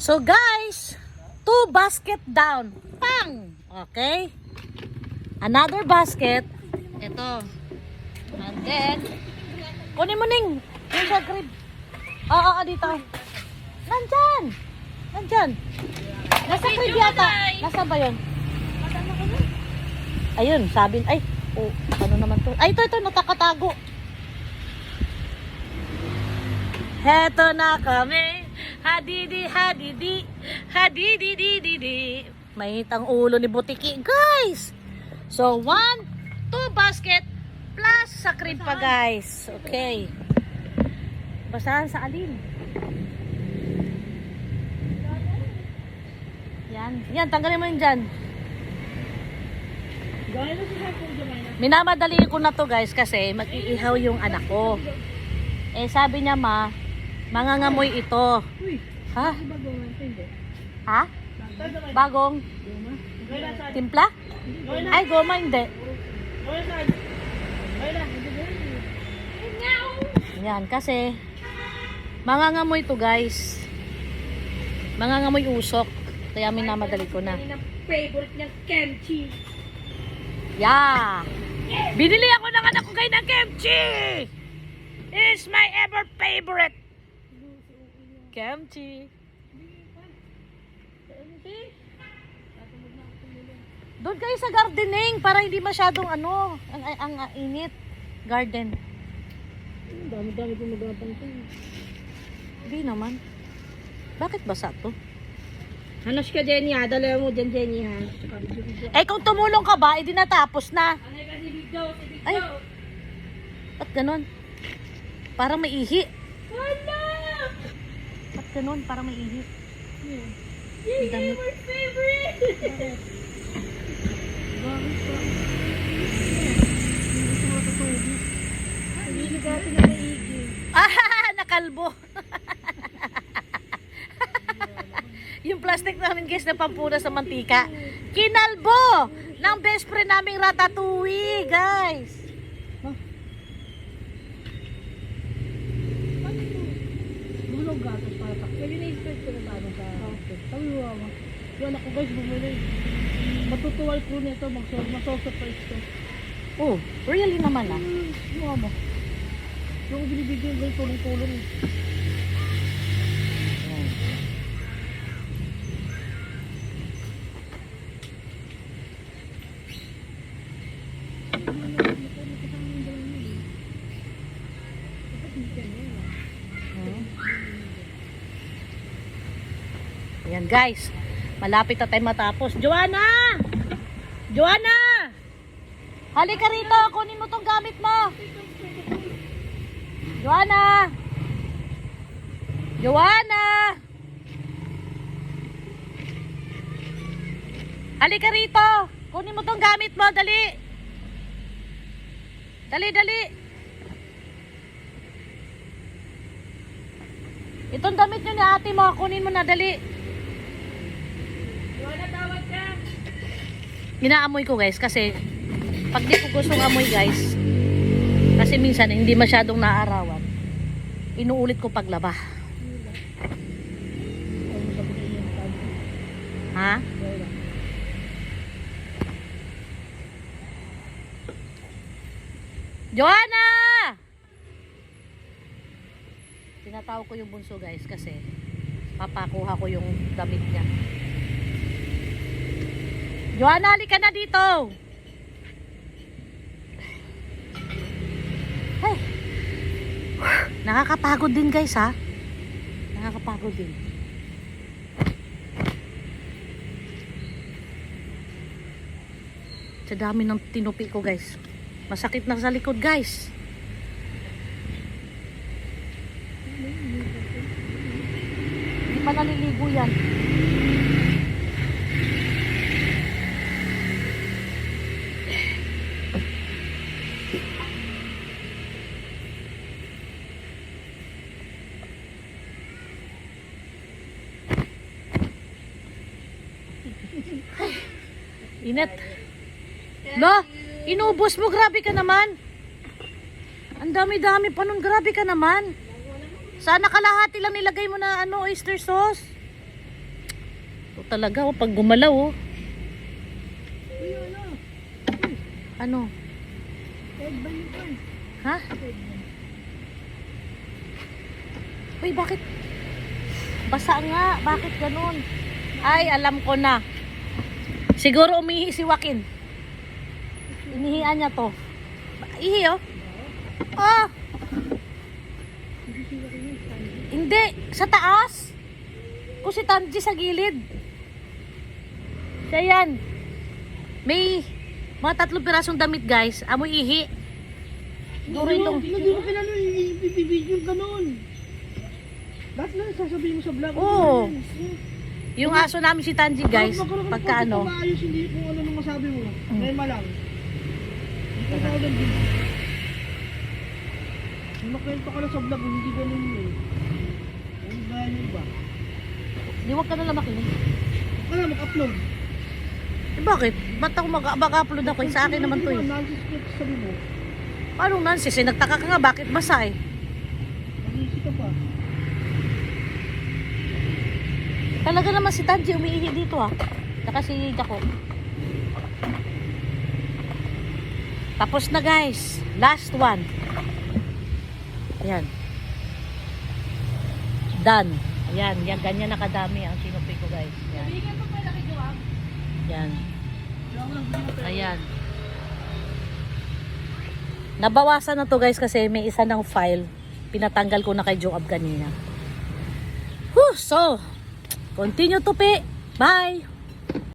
So guys, 2 basket down. Pang! Okay? Another basket. Ito. And then, kunin mo ning. Yung sa crib. Oo, dito. Nandyan. Nandyan. Nasa crib yata. Nasaan ba yun? Ayun, sabi. Ay, oh, ano naman to? Ay, ito, nakakatago. Heto na kami. Hadidi, hadidi. Hadidi, didi. Mahitang ulo ni Butiki, guys. So, 1, 2 basket plus sa crib pa, guys. Okay. Basahan sa alin? Yan, tanggalin mo yun dyan. Minamadali ko na to, guys, kasi mag-iihaw yung anak ko. Eh, sabi niya, mangangamoy ito. Ha? Ha? Bagong? Timpla? Ay, goma, hindi. Yan, kasi mangangamoy to, guys. Mangangamoy usok. Kaya minamadali ko na. Favorite niyang kimchi. Yeah! Binili ako ng anak ko ng kimchi! It's my ever favorite! Kimchi! Doon kayo sa gardening para hindi masyadong ang init. Garden. Dami-dami kong magapang ito. Hindi naman. Bakit basa to? Hanos ka, Jenny, ha? Dalawa mo dyan, Jenny, ha? Eh kung tumulong ka ba, edi natapos na. Ano ka si Bigdo? Si Bigdo! Ay! Ba't ganun? Parang may ihi. Wala! Ba't ganun? Parang may ihi. Yay! Damit. My favorite! Bakit pa? Hindi natin na maigi. Ah, nakalbo. Yung plastic namin, guys, na pampuna sa mantika. Kinalbo ng best friend naming Ratatouille, guys. Huh? Bulog gatos para pa. Pwede na-expect ko na paano sa... Okay. Tawiwa mo. Yung anak ko, guys, bumili. Matutuwal ko nito. Mag-surprise ko. Oh, really naman ah. Buwa mo. Yung binibigyan, guys, tulong-tulong. Ayan, guys. Malapit na tayo matapos. Joanna! Joanna! Halika rito. Kunin mo tong gamit mo. Joanna! Joanna! Halika rito. Kunin mo tong gamit mo. Dali. Dali, dali. Itong damit nyo ni ate mo. Kunin mo na. Dali. Wala tawad ka. Inaamoy ko, guys, kasi pag di ko gustong amoy, guys, kasi minsan hindi masyadong naarawan, inuulit ko paglaba. Ha? Joanna! Tinatawag ko yung bunso, guys, kasi papakuha ko yung damit niya. Joanna, halika na dito. Hey. Nakakapagod din, guys, ha? Nakakapagod din. Sa dami ng tinupi ko, guys. Masakit na sa likod, guys. Hindi pa naliligo yan. Init. Lo, inubos mo. Grabe ka naman. Ang dami-dami pa nun. Grabe ka naman. Sana kalahati lang nilagay mo na oyster sauce. Ito talaga, oh, pag gumalaw, oh. Uy, ano? Ano? Egg ba yun pa? Ha? Uy, bakit? Basa nga. Bakit ganun? Ay, alam ko na. Siguro umihi si Joaquin. Inihian niya to. Ihi, oh. Oh! Hindi. Sa taas. Kung si Tanji sa gilid. Siya yan. May mga 3 pirasong damit, guys. Amoy ihi. Siguro itong... Hindi mo kinano i-video ka noon. Lahat na sasabihin mo sa vlog. Oo. Yung aso namin si Tanji, guys. Pagka ano. Maayos, hindi kung ano nung masabi mo. May malang. Hindi ka ulit din. Nung nakwento ka lang sa vlog, hindi ganun yun eh. Ano gaya nyo ba? Di wag ka na lang makinig. Kaya mag-upload. Eh, bakit? Ba't ako mag-upload ako? Sa akin naman to eh. Analysis ko sabi mo. Paano nonsense? Eh, nagtaka ka nga, bakit basa eh? Mag-iisip ka pa. Talaga naman si Tanji umiihi dito ah. Saka si Jaco. Tapos na guys. Last one. Ayan. Done. Ayan. Yan, ganyan nakadami ang sinupi ko guys. Ayan. Ayan. Ayan. Nabawasan na to guys kasi may isa ng file. Pinatanggal ko na kay Joab kanina. Whew, so, continue to pay. Bye!